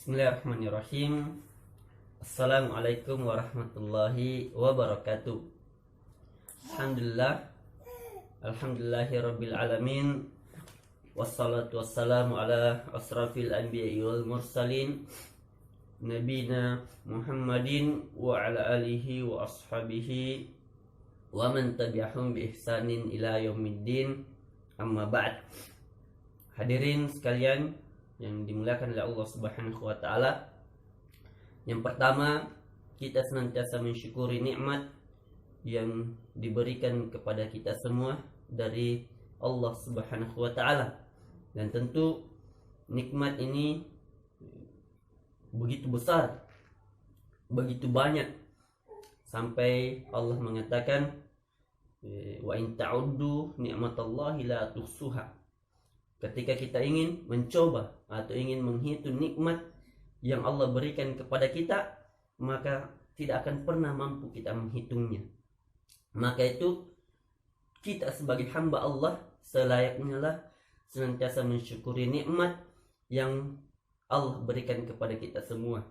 Bismillahirrahmanirrahim. Assalamualaikum warahmatullahi wabarakatuh. Alhamdulillah, alhamdulillahirabbil alamin. Wassalatu wassalamu ala asrafil anbiya'i wal mursalin nabina Muhammadin wa ala alihi wa ashabihi wa man tabi'ahum bi ihsanin ila yaumiddin. Amma ba'd. Hadirin sekalian yang dimuliakan oleh Allah Subhanahu wa taala. Yang pertama, kita senantiasa mensyukuri nikmat yang diberikan kepada kita semua dari Allah Subhanahu wa taala. Dan tentu nikmat ini begitu besar, begitu banyak, sampai Allah mengatakan wa in ta'uddu ni'matallahi la tuhsuha. Ketika kita ingin mencoba atau ingin menghitung nikmat yang Allah berikan kepada kita, maka tidak akan pernah mampu kita menghitungnya. Maka itu kita sebagai hamba Allah selayaknya lah senantiasa mensyukuri nikmat yang Allah berikan kepada kita semua.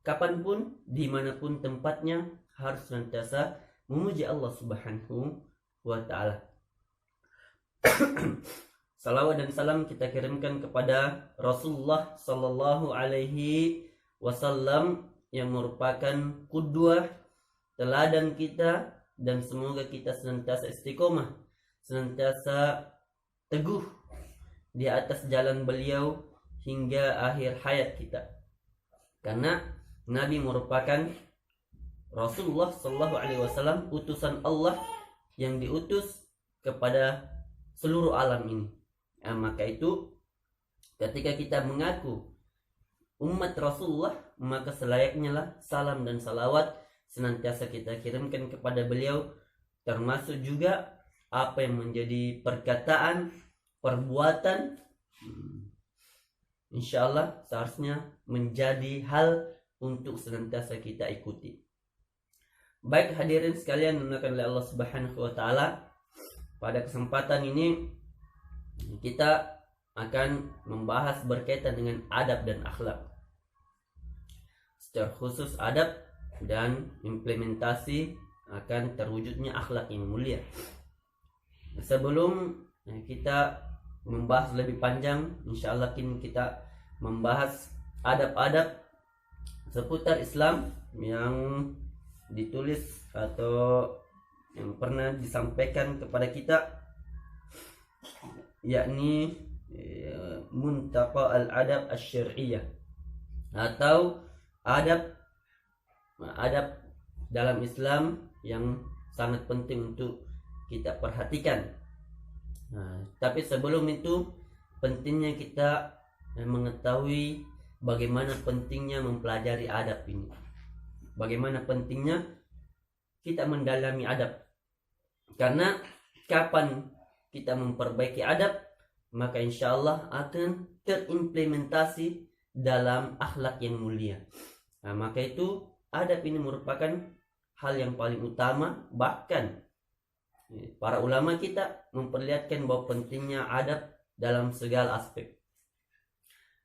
Kapanpun, dimanapun tempatnya, harus senantiasa memuji Allah Subhanahu wa ta'ala. Salawat dan salam kita kirimkan kepada Rasulullah Sallallahu Alaihi Wasallam yang merupakan qudwah, teladan kita, dan semoga kita senantiasa istiqomah, senantiasa teguh di atas jalan beliau hingga akhir hayat kita. Karena Nabi merupakan Rasulullah Sallallahu Alaihi Wasallam, utusan Allah yang diutus kepada seluruh alam ini. Maka itu ketika kita mengaku umat Rasulullah, maka selayaknya lah salam dan salawat senantiasa kita kirimkan kepada beliau, termasuk juga apa yang menjadi perkataan, perbuatan, insya Allah seharusnya menjadi hal untuk senantiasa kita ikuti. Baik hadirin sekalian dimuliakan oleh Allah Subhanahu wa taala, pada kesempatan ini kita akan membahas berkaitan dengan adab dan akhlak. Secara khusus adab dan implementasi akan terwujudnya akhlak yang mulia. Sebelum kita membahas lebih panjang, insyaallah kini kita membahas adab-adab seputar Islam yang ditulis atau yang pernah disampaikan kepada kita, yakni Muntaqa al-Adab asy-Syar'iyyah, atau adab dalam Islam yang sangat penting untuk kita perhatikan. Tapi sebelum itu pentingnya kita mengetahui bagaimana pentingnya mempelajari adab ini. Bagaimana pentingnya kita mendalami adab. Karena kapan kita memperbaiki adab, maka insya Allah akan terimplementasi dalam akhlak yang mulia. Maka itu adab ini merupakan hal yang paling utama. Bahkan para ulama kita memperlihatkan bahwa pentingnya adab dalam segala aspek.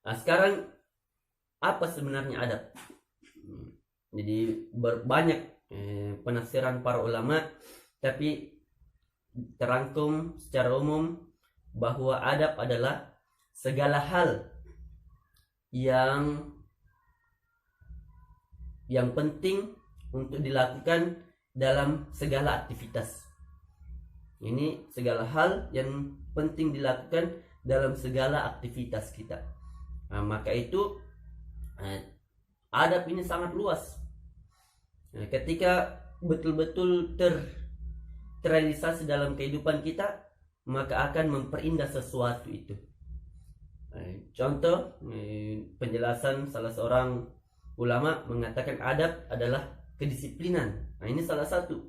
Sekarang apa sebenarnya adab? Jadi banyak penafsiran para ulama, tapi terangkum secara umum bahwa adab adalah segala hal yang penting untuk dilakukan dalam segala aktivitas. Ini segala hal yang penting dilakukan dalam segala aktivitas kita. Maka itu adab ini sangat luas. Ketika betul-betul terrealisasi dalam kehidupan kita, maka akan memperindah sesuatu itu. Contoh penjelasan salah seorang ulama mengatakan adab adalah kedisiplinan. Ini salah satu.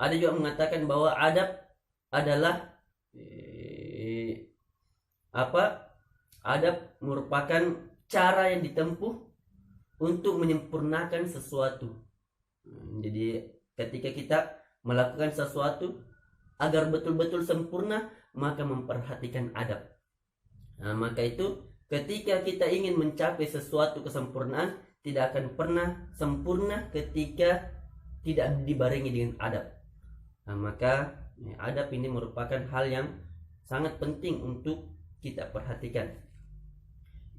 Ada juga mengatakan bahwa adab adalah adab merupakan cara yang ditempuh untuk menyempurnakan sesuatu. Jadi ketika kita melakukan sesuatu agar betul-betul sempurna, maka memperhatikan adab. Maka itu Ketika kita ingin mencapai sesuatu kesempurnaan, tidak akan pernah sempurna ketika tidak dibarengi dengan adab. Nah, maka adab ini merupakan hal yang sangat penting untuk kita perhatikan.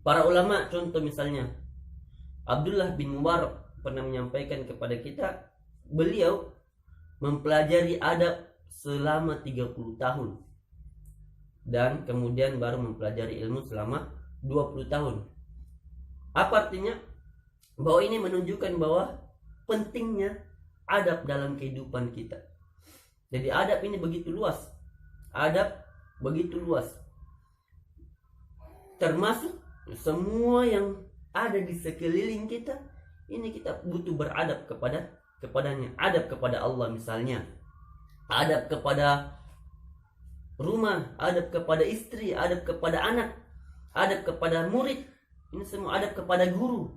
Para ulama, contoh misalnya Abdullah bin Mubarak pernah menyampaikan kepada kita, beliau mempelajari adab selama 30 tahun dan kemudian baru mempelajari ilmu selama 20 tahun. Apa artinya? Bahwa ini menunjukkan bahwa pentingnya adab dalam kehidupan kita. Jadi adab ini begitu luas. Adab begitu luas. Termasuk semua yang ada di sekeliling kita, ini kita butuh beradab kepadanya. Adab kepada Allah misalnya, adab kepada rumah, adab kepada istri, adab kepada anak, adab kepada murid, ini semua adab kepada guru,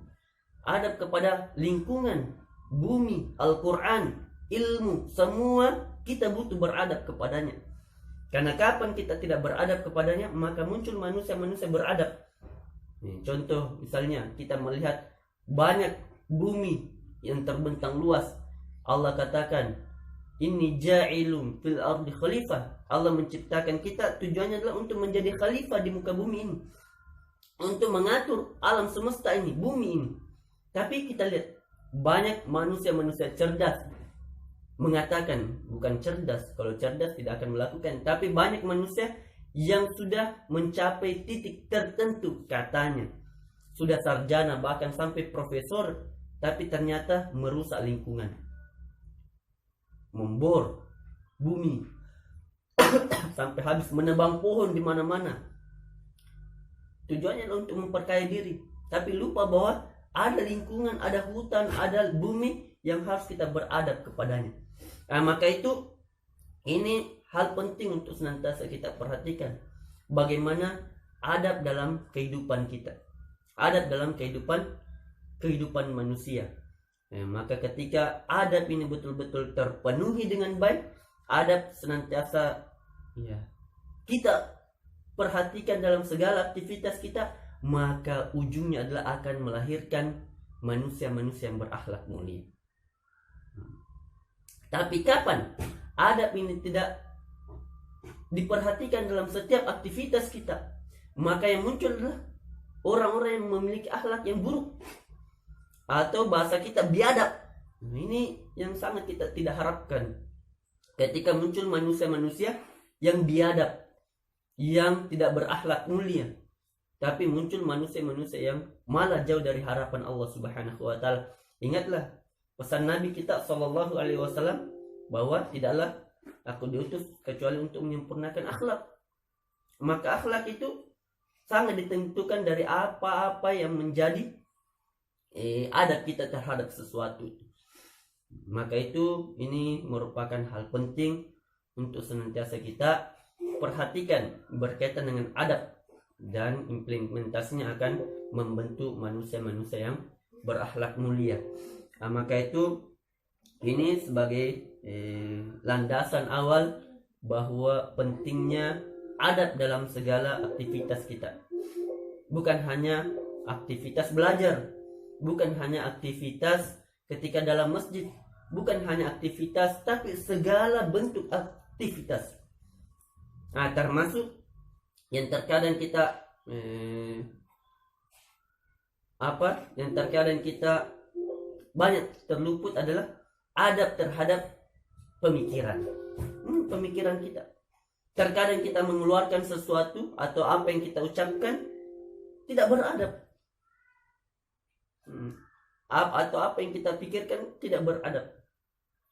adab kepada lingkungan, bumi, Al-Quran, ilmu, semua kita butuh beradab kepadanya. Karena kapan kita tidak beradab kepadanya, maka muncul manusia-manusia beradab. Contoh misalnya kita melihat banyak bumi yang terbentang luas. Allah katakan, inni ja'ilun fil ardi khalifah. Allah menciptakan kita tujuannya adalah untuk menjadi khalifah di muka bumi ini, untuk mengatur alam semesta ini, bumi ini. Tapi kita lihat banyak manusia-manusia cerdas mengatakan, bukan cerdas, kalau cerdas tidak akan melakukan, tapi banyak manusia yang sudah mencapai titik tertentu, katanya sudah sarjana bahkan sampai profesor, tapi ternyata merusak lingkungan, membor bumi sampai habis, menebang pohon di mana-mana. Tujuannya untuk memperkaya diri, tapi lupa bahwa ada lingkungan, ada hutan, ada bumi yang harus kita beradab kepadanya. Nah, maka itu ini hal penting untuk senantiasa kita perhatikan. Bagaimana adab dalam kehidupan kita, adab dalam kehidupan manusia. Maka ketika adab ini betul-betul terpenuhi dengan baik, adab senantiasa kita perhatikan dalam segala aktivitas kita, maka ujungnya adalah akan melahirkan manusia-manusia yang berakhlak mulia. Tapi kapan adab ini tidak diperhatikan dalam setiap aktivitas kita, maka yang muncul adalah orang-orang yang memiliki akhlak yang buruk, atau bahasa kita biadab. Ini yang sangat kita tidak harapkan. Ketika muncul manusia-manusia yang biadab, yang tidak berakhlak mulia, tapi muncul manusia-manusia yang malah jauh dari harapan Allah Subhanahu wa taala. Ingatlah pesan Nabi kita sallallahu alaihi wasallam bahwa tidaklah aku diutus kecuali untuk menyempurnakan akhlak. Maka akhlak itu sangat ditentukan dari apa-apa yang menjadi adab kita terhadap sesuatu. Maka itu ini merupakan hal penting untuk senantiasa kita perhatikan berkaitan dengan adab, dan implementasinya akan membentuk manusia-manusia yang berakhlak mulia. Maka itu ini sebagai landasan awal bahwa pentingnya adab dalam segala aktivitas kita. Bukan hanya aktivitas belajar, bukan hanya aktivitas ketika dalam masjid, bukan hanya aktivitas, tapi segala bentuk aktivitas. Termasuk yang terkadang kita yang terkadang kita banyak terluput adalah adab terhadap pemikiran. Pemikiran kita. Terkadang kita mengeluarkan sesuatu atau apa yang kita ucapkan tidak beradab. Atau apa yang kita pikirkan tidak beradab.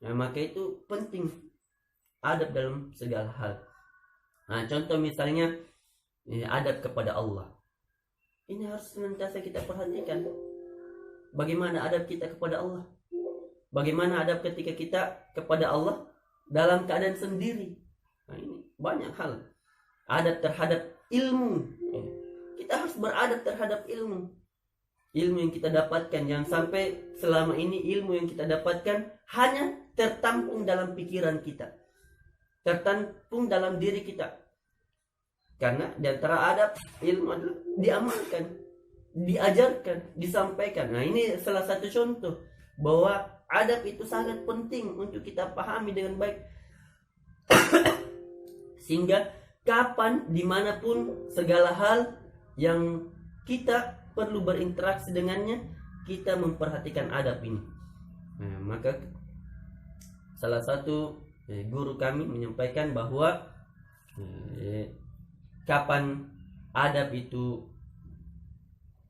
Maka itu penting adab dalam segala hal. Contoh misalnya adab kepada Allah. Ini harus senantiasa kita perhatikan. Bagaimana adab kita kepada Allah? Bagaimana adab ketika kita kepada Allah dalam keadaan sendiri? Ini banyak hal. Adab terhadap ilmu. Kita harus beradab terhadap ilmu. Ilmu yang kita dapatkan, jangan sampai selama ini ilmu yang kita dapatkan hanya tertampung dalam pikiran kita, tertampung dalam diri kita, Karena di antara adab ilmu adalah diamalkan, diajarkan, disampaikan. Nah, ini salah satu contoh bahwa adab itu sangat penting untuk kita pahami dengan baik. Sehingga kapan, dimanapun, segala hal yang kita perlu berinteraksi dengannya, kita memperhatikan adab ini. Nah, maka salah satu guru kami menyampaikan bahwa kapan adab itu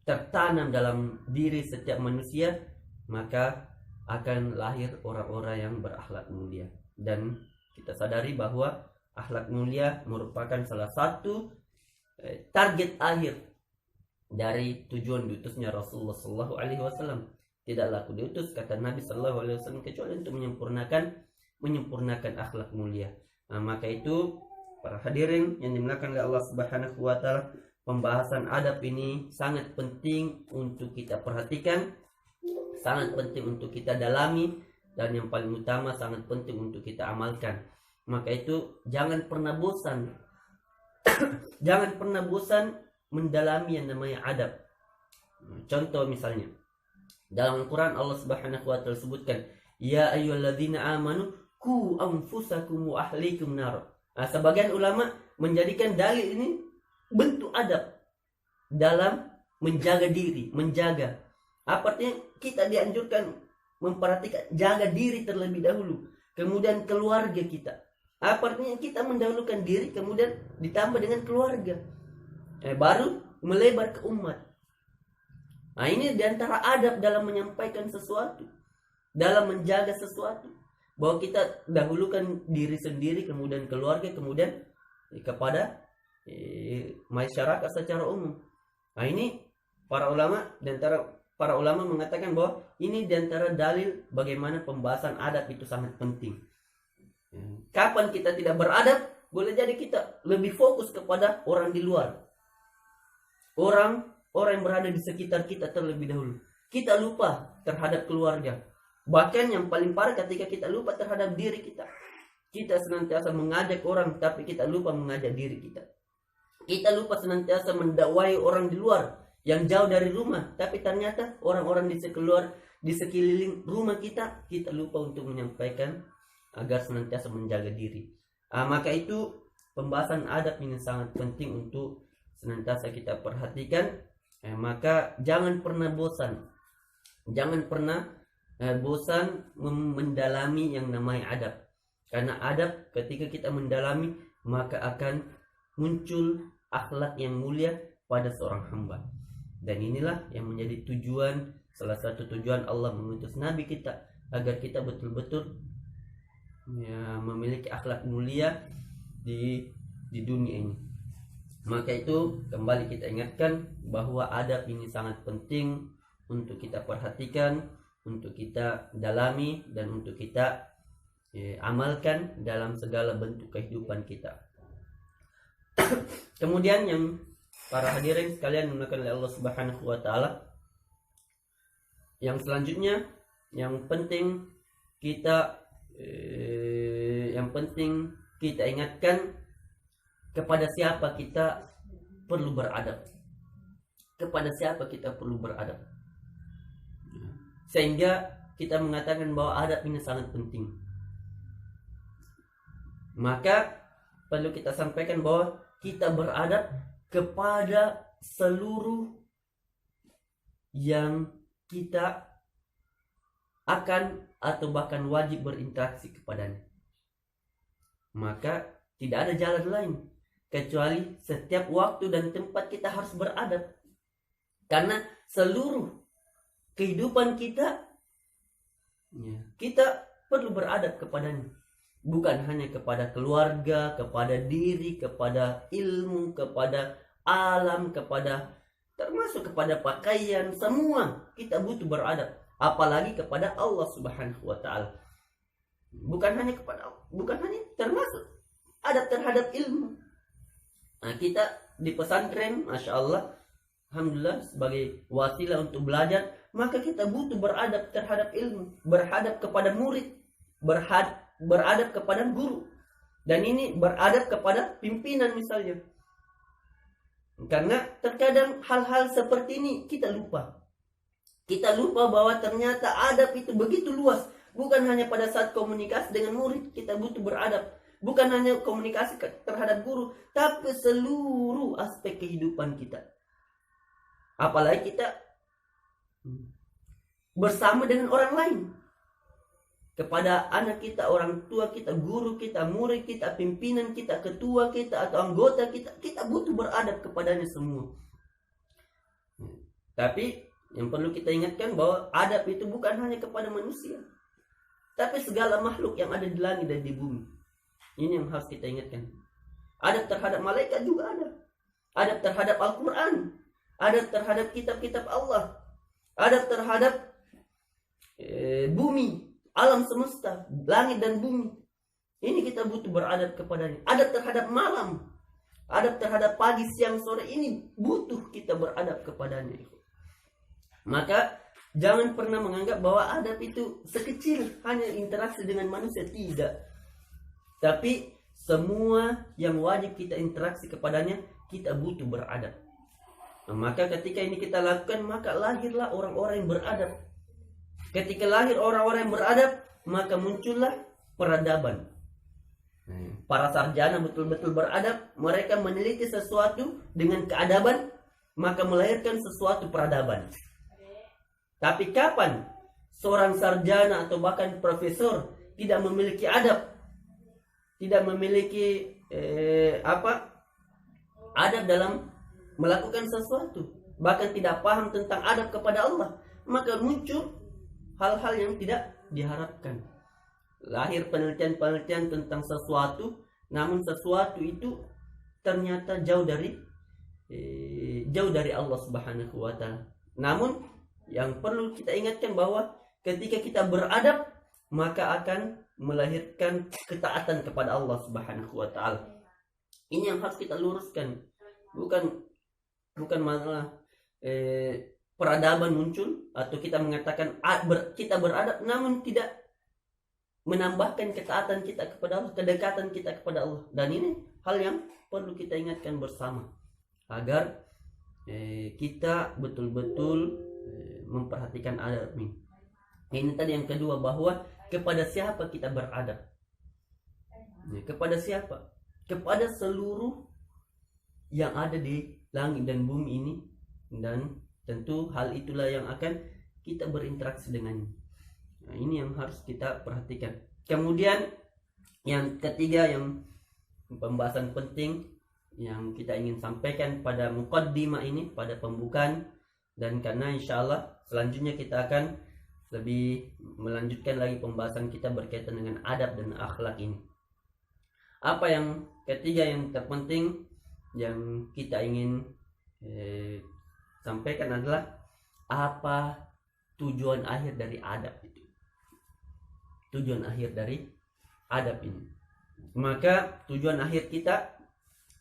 tertanam dalam diri setiap manusia, maka akan lahir orang-orang yang berakhlak mulia. Dan kita sadari bahwa akhlak mulia merupakan salah satu target akhir dari tujuan diutusnya Rasulullah Sallallahu Alaihi Wasallam. Tidaklah aku diutus, kata Nabi Sallallahu Alaihi Wasallam, kecuali untuk menyempurnakan akhlak mulia. Nah, maka itu para hadirin yang dimuliakan oleh Allah Subhanahu Wa Taala, pembahasan adab ini sangat penting untuk kita perhatikan, sangat penting untuk kita dalami, dan yang paling utama sangat penting untuk kita amalkan. Maka itu jangan pernah bosan jangan pernah bosan mendalami yang namanya adab. Contoh misalnya dalam Al-Quran Allah Subhanahu Wa Taala sebutkan, ya ayyuhalladzina amanu qu anfusakum wa ahlikum nar. Nah, sebagian ulama menjadikan dalil ini bentuk adab dalam menjaga diri, menjaga. Apa artinya? Kita dianjurkan memperhatikan, jaga diri terlebih dahulu, kemudian keluarga kita. Apa artinya? Kita mendahulukan diri, kemudian ditambah dengan keluarga, baru melebar ke umat. Nah, ini diantara adab dalam menyampaikan sesuatu, dalam menjaga sesuatu, bahwa kita dahulukan diri sendiri, kemudian keluarga, kemudian kepada masyarakat secara umum. Nah, ini para ulama mengatakan bahwa ini diantara dalil bagaimana pembahasan adab itu sangat penting. Kapan kita tidak beradab, boleh jadi kita lebih fokus kepada orang di luar, orang yang berada di sekitar kita terlebih dahulu. Kita lupa terhadap keluarga. Bahkan yang paling parah ketika kita lupa terhadap diri kita. Kita senantiasa mengajak orang, tapi kita lupa mengajak diri kita. Kita lupa senantiasa mendakwai orang di luar yang jauh dari rumah, tapi ternyata orang-orang di sekeliling rumah kita lupa untuk menyampaikan agar senantiasa menjaga diri. Maka itu pembahasan adab ini sangat penting untuk senantiasa kita perhatikan. Maka jangan pernah bosan mendalami yang namanya adab. Karena adab ketika kita mendalami, maka akan muncul akhlak yang mulia pada seorang hamba. Dan inilah yang menjadi salah satu tujuan Allah mengutus Nabi kita, agar kita betul-betul memiliki akhlak mulia di dunia ini. Maka itu kembali kita ingatkan bahwa adab ini sangat penting untuk kita perhatikan, untuk kita dalami, dan untuk kita amalkan dalam segala bentuk kehidupan kita. Kemudian yang para hadirin sekalian dimuliakan oleh Allah Subhanahu Wa Taala, yang selanjutnya yang penting kita ingatkan, kepada siapa kita perlu beradab, sehingga kita mengatakan bahwa adab ini sangat penting. Maka perlu kita sampaikan bahwa kita beradab kepada seluruh yang kita akan atau bahkan wajib berinteraksi kepadanya. Maka tidak ada jalan lain kecuali setiap waktu dan tempat kita harus beradab. Karena seluruh kehidupan kita perlu beradab kepadanya. Bukan hanya kepada keluarga, kepada diri, kepada ilmu, kepada alam, termasuk kepada pakaian, semua kita butuh beradab. Apalagi kepada Allah Subhanahu Wa Taala. Bukan hanya termasuk adab terhadap ilmu. Nah, kita di pesantren, masya Allah, alhamdulillah, sebagai wasilah untuk belajar, maka kita butuh beradab terhadap ilmu, beradab kepada murid, beradab kepada guru, dan ini beradab kepada pimpinan misalnya. Karena terkadang hal-hal seperti ini kita lupa. Kita lupa bahwa ternyata adab itu begitu luas. Bukan hanya pada saat komunikasi dengan murid kita butuh beradab. Bukan hanya komunikasi terhadap guru, tapi seluruh aspek kehidupan kita. Apalagi kita bersama dengan orang lain. Kepada anak kita, orang tua kita, guru kita, murid kita, pimpinan kita, ketua kita, atau anggota kita, kita butuh beradab kepadanya semua. Tapi yang perlu kita ingatkan bahwa adab itu bukan hanya kepada manusia, tapi segala makhluk yang ada di langit dan di bumi. Ini yang harus kita ingatkan. Adab terhadap malaikat juga ada. Adab terhadap Al-Quran. Adab terhadap kitab-kitab Allah. Adab terhadap bumi, alam semesta, langit dan bumi. Ini kita butuh beradab kepadanya. Adab terhadap malam, adab terhadap pagi, siang, sore. Ini butuh kita beradab kepadanya. Maka jangan pernah menganggap bahwa adab itu sekecil hanya interaksi dengan manusia. Tidak. Tapi semua yang wajib kita interaksi kepadanya, kita butuh beradab. Maka ketika ini kita lakukan, maka lahirlah orang-orang yang beradab. Ketika lahir orang-orang yang beradab, maka muncullah peradaban. Para sarjana betul-betul beradab. Mereka meneliti sesuatu dengan keadaban, maka melahirkan sesuatu peradaban. Tapi kapan seorang sarjana atau bahkan profesor tidak memiliki adab, tidak memiliki adab dalam melakukan sesuatu, bahkan tidak paham tentang adab kepada Allah, maka muncul hal-hal yang tidak diharapkan. Lahir penelitian-penelitian tentang sesuatu, namun sesuatu itu ternyata jauh dari Allah Subhanahu wa Ta'ala. Namun yang perlu kita ingatkan bahwa ketika kita beradab, maka akan melahirkan ketaatan kepada Allah Subhanahu wa Ta'ala. Ini yang harus kita luruskan. Bukan masalah peradaban muncul atau kita mengatakan kita beradab namun tidak menambahkan ketaatan kita kepada Allah, kedekatan kita kepada Allah. Dan ini hal yang perlu kita ingatkan bersama agar kita betul-betul memperhatikan adab ini. Ini tadi yang kedua, bahwa kepada siapa kita beradab. Kepada siapa? Kepada seluruh yang ada di langit dan bumi ini, dan tentu hal itulah yang akan kita berinteraksi dengannya. Nah, ini yang harus kita perhatikan. Kemudian yang ketiga, yang pembahasan penting yang kita ingin sampaikan pada muqaddimah ini, pada pembukaan, dan karena insya Allah selanjutnya kita akan lebih melanjutkan lagi pembahasan kita berkaitan dengan adab dan akhlak ini. Apa yang ketiga yang terpenting yang kita ingin sampaikan adalah apa tujuan akhir dari adab itu. Tujuan akhir dari adab ini. Maka tujuan akhir kita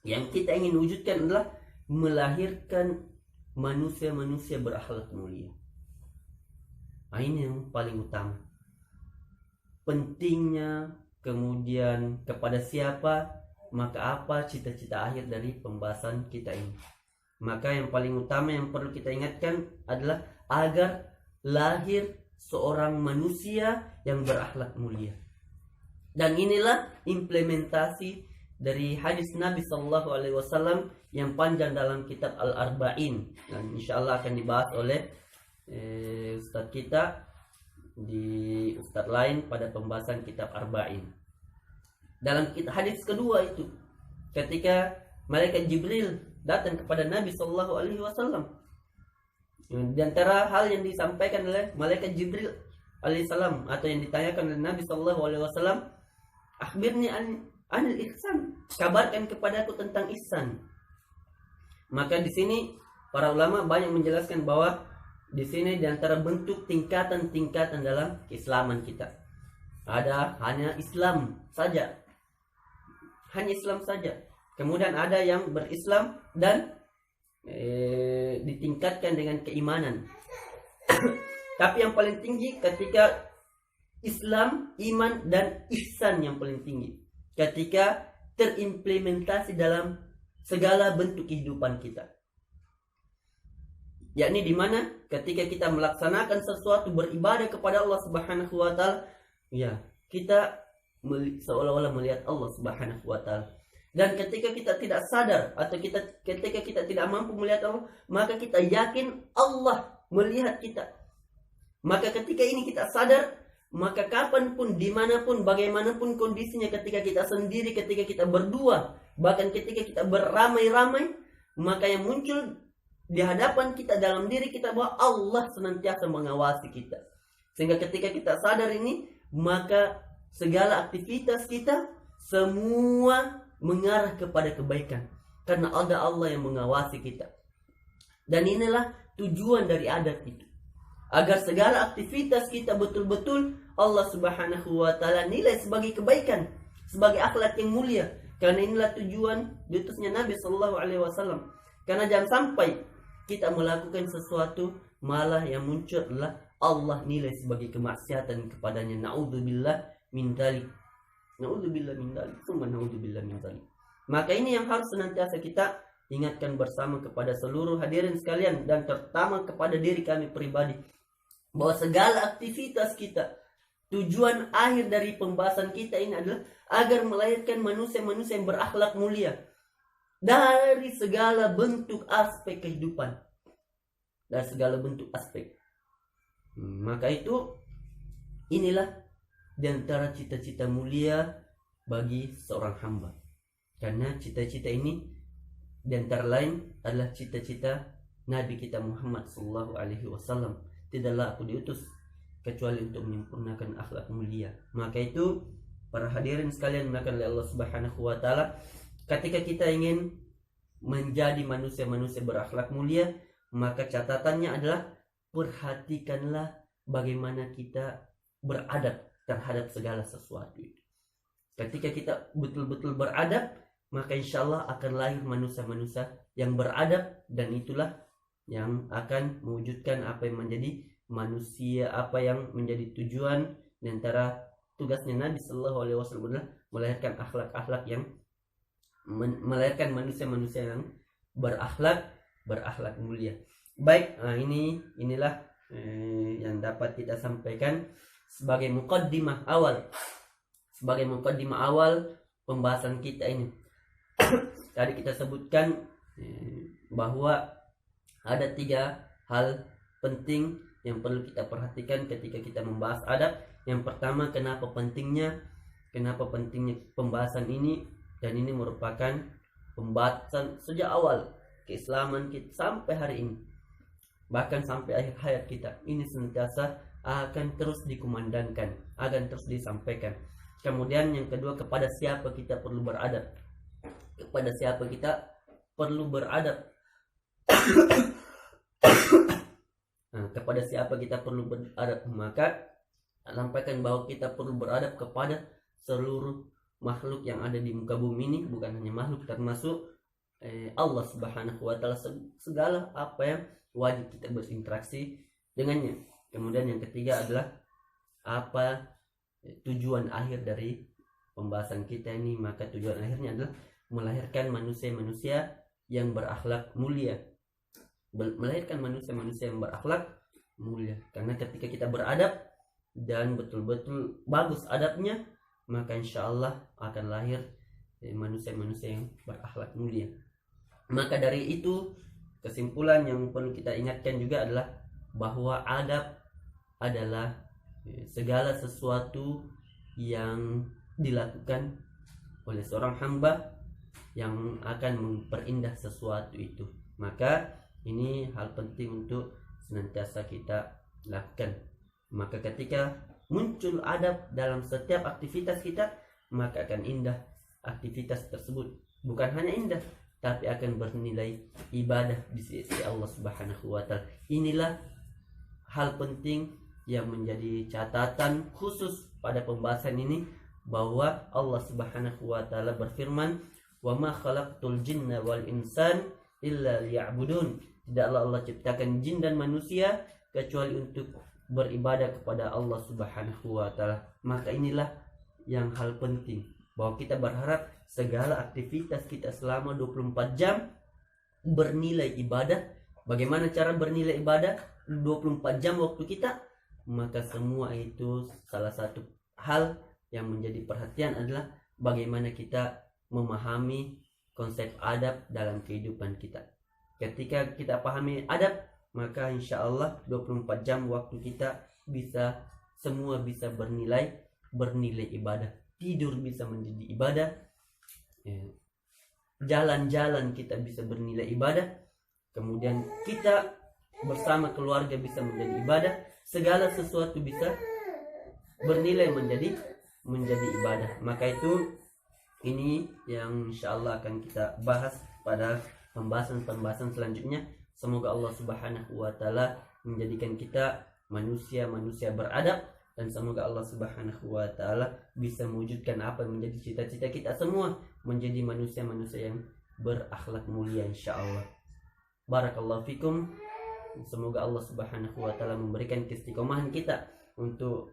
yang kita ingin wujudkan adalah melahirkan manusia-manusia berakhlak mulia. Nah, ini yang paling utama. Pentingnya, kemudian kepada siapa, maka apa cita-cita akhir dari pembahasan kita ini. Maka yang paling utama yang perlu kita ingatkan adalah agar lahir seorang manusia yang berakhlak mulia. Dan inilah implementasi dari hadis Nabi SAW yang panjang dalam kitab Al-Arba'in, dan insya Allah akan dibahas oleh Ustadz kita di Ustadz lain pada pembahasan kitab Arba'in. Dalam hadis kedua itu, ketika malaikat Jibril datang kepada Nabi SAW, di antara hal yang disampaikan oleh malaikat Jibril alaihissalam atau yang ditanyakan oleh Nabi SAW, akhbirni anil ihsan, kabarkan kepadaku tentang ihsan. Maka di sini para ulama banyak menjelaskan bahwa di sini di antara bentuk tingkatan-tingkatan dalam keislaman kita ada hanya Islam saja, hanya Islam saja. Kemudian ada yang berislam dan ditingkatkan dengan keimanan. Tapi yang paling tinggi ketika Islam, iman dan ihsan yang paling tinggi ketika terimplementasi dalam segala bentuk kehidupan kita. Yakni di mana ketika kita melaksanakan sesuatu, beribadah kepada Allah Subhanahu wa taala, ya, kita seolah-olah melihat Allah Subhanahu wa taala. Dan ketika kita tidak sadar atau ketika kita tidak mampu melihat Allah, maka kita yakin Allah melihat kita. Maka ketika ini kita sadar, maka kapanpun, dimanapun, bagaimanapun kondisinya, ketika kita sendiri, ketika kita berdua, bahkan ketika kita beramai-ramai, maka yang muncul di hadapan kita, dalam diri kita, bahwa Allah senantiasa mengawasi kita. Sehingga ketika kita sadar ini, maka segala aktivitas kita semua mengarah kepada kebaikan, karena ada Allah yang mengawasi kita. Dan inilah tujuan dari adat itu, agar segala aktivitas kita betul-betul Allah Subhanahu wa taala nilai sebagai kebaikan, sebagai akhlak yang mulia. Karena inilah tujuan diutusnya Nabi sallallahu alaihi wasallam. Karena jangan sampai kita melakukan sesuatu malah yang muncul adalah Allah nilai sebagai kemaksiatan kepadanya. Naudzubillah min dzalik. Naudzubillah min dzalik. Summa naudzubillah min dzalik. Maka ini yang harus senantiasa kita ingatkan bersama kepada seluruh hadirin sekalian, dan terutama kepada diri kami pribadi, bahwa segala aktivitas kita, tujuan akhir dari pembahasan kita ini adalah agar melahirkan manusia-manusia yang berakhlak mulia dari segala bentuk aspek kehidupan, dari segala bentuk aspek. Maka itu, inilah diantara cita-cita mulia bagi seorang hamba. Karena cita-cita ini diantara lain adalah cita-cita Nabi kita Muhammad sallallahu alaihi wasallam. Tidaklah aku diutus kecuali untuk menyempurnakan akhlak mulia. Maka itu, para hadirin sekalian dimuliakan oleh Allah Subhanahu wa taala, ketika kita ingin menjadi manusia-manusia berakhlak mulia, maka catatannya adalah perhatikanlah bagaimana kita beradab terhadap segala sesuatu itu. Ketika kita betul-betul beradab, maka insya Allah akan lahir manusia-manusia yang beradab, dan itulah yang akan mewujudkan apa yang menjadi manusia, apa yang menjadi tujuan di antara tugasnya Nabi Sallallahu Alaihi Wasallam adalah melahirkan akhlak-akhlak yang melahirkan manusia-manusia yang berakhlak mulia. Baik, inilah yang dapat kita sampaikan sebagai muqaddimah awal pembahasan kita ini. Tadi kita sebutkan bahwa ada 3 hal penting yang perlu kita perhatikan ketika kita membahas adab. Yang pertama, kenapa pentingnya pembahasan ini, dan ini merupakan pembahasan sejak awal keislaman kita sampai hari ini, bahkan sampai akhir hayat kita. Ini senantiasa akan terus dikumandangkan, akan terus disampaikan. Kemudian yang kedua, kepada siapa kita perlu beradab. Kepada siapa kita perlu beradab. Nah, kepada siapa kita perlu beradab, maka sampaikan bahwa kita perlu beradab kepada seluruh makhluk yang ada di muka bumi ini, bukan hanya makhluk, termasuk Allah Subhanahu wa taala, segala apa yang wajib kita berinteraksi dengannya. Kemudian yang ketiga adalah apa tujuan akhir dari pembahasan kita ini, maka tujuan akhirnya adalah melahirkan manusia-manusia yang berakhlak mulia. Melahirkan manusia-manusia yang berakhlak mulia. Karena ketika kita beradab dan betul-betul bagus adabnya, maka insya Allah akan lahir manusia-manusia yang berakhlak mulia. Maka dari itu, kesimpulan yang perlu kita ingatkan juga adalah bahwa adab adalah segala sesuatu yang dilakukan oleh seorang hamba yang akan memperindah sesuatu itu. Maka ini hal penting untuk senantiasa kita lakukan. Maka ketika muncul adab dalam setiap aktivitas kita, maka akan indah aktivitas tersebut. Bukan hanya indah, tapi akan bernilai ibadah di sisi Allah Subhanahu wa taala. Inilah hal penting yang menjadi catatan khusus pada pembahasan ini, bahwa Allah Subhanahu wa taala berfirman, "Wa ma khalaqtul jinna wal insan illa liya'budun." Tidaklah Allah ciptakan jin dan manusia kecuali untuk beribadah kepada Allah Subhanahu wa taala. Maka inilah yang hal penting, bahwa kita berharap segala aktivitas kita selama 24 jam bernilai ibadah. Bagaimana cara bernilai ibadah 24 jam waktu kita? Maka semua itu salah satu hal yang menjadi perhatian adalah bagaimana kita memahami konsep adab dalam kehidupan kita. Ketika kita pahami adab, maka insya Allah 24 jam waktu kita semua bisa bernilai ibadah. Tidur bisa menjadi ibadah, jalan-jalan kita bisa bernilai ibadah, kemudian kita bersama keluarga bisa menjadi ibadah, segala sesuatu bisa bernilai menjadi ibadah. Maka itu ini yang insya Allah akan kita bahas pada pembahasan selanjutnya. Semoga Allah Subhanahu wa Ta'ala menjadikan kita manusia beradab, dan semoga Allah Subhanahu wa Ta'ala bisa mewujudkan apa yang menjadi cita-cita kita semua, menjadi manusia-manusia yang berakhlak mulia insya Allah. Barakallahu fikum. Semoga Allah Subhanahu wa Ta'ala memberikan keistiqomahan kita untuk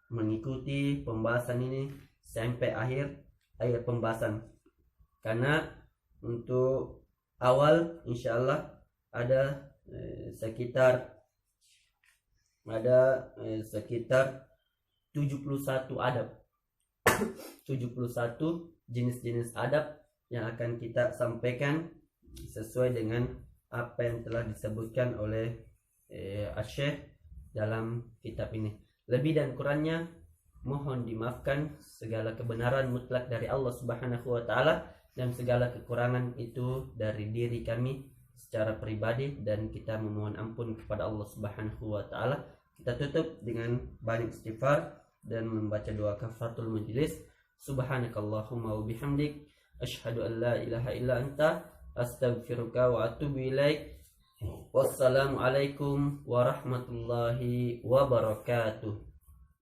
mengikuti pembahasan ini sampai akhir pembahasan, karena untuk awal insya Allah ada sekitar 71 adab 71 jenis-jenis adab yang akan kita sampaikan sesuai dengan apa yang telah disebutkan oleh Asy-Syaikh dalam kitab ini. Lebih dan kurangnya mohon dimaafkan. Segala kebenaran mutlak dari Allah Subhanahu wa Ta'ala, dan segala kekurangan itu dari diri kami secara pribadi, dan kita memohon ampun kepada Allah Subhanahu wa Ta'ala. Kita tutup dengan banyak istighfar dan membaca doa kafaratul majlis. Subhanakallahumma wa bihamdik, asyhadu an la ilaha illa anta, astaghfiruka wa atubu ilaik. Wassalamualaikum warahmatullahi wabarakatuh.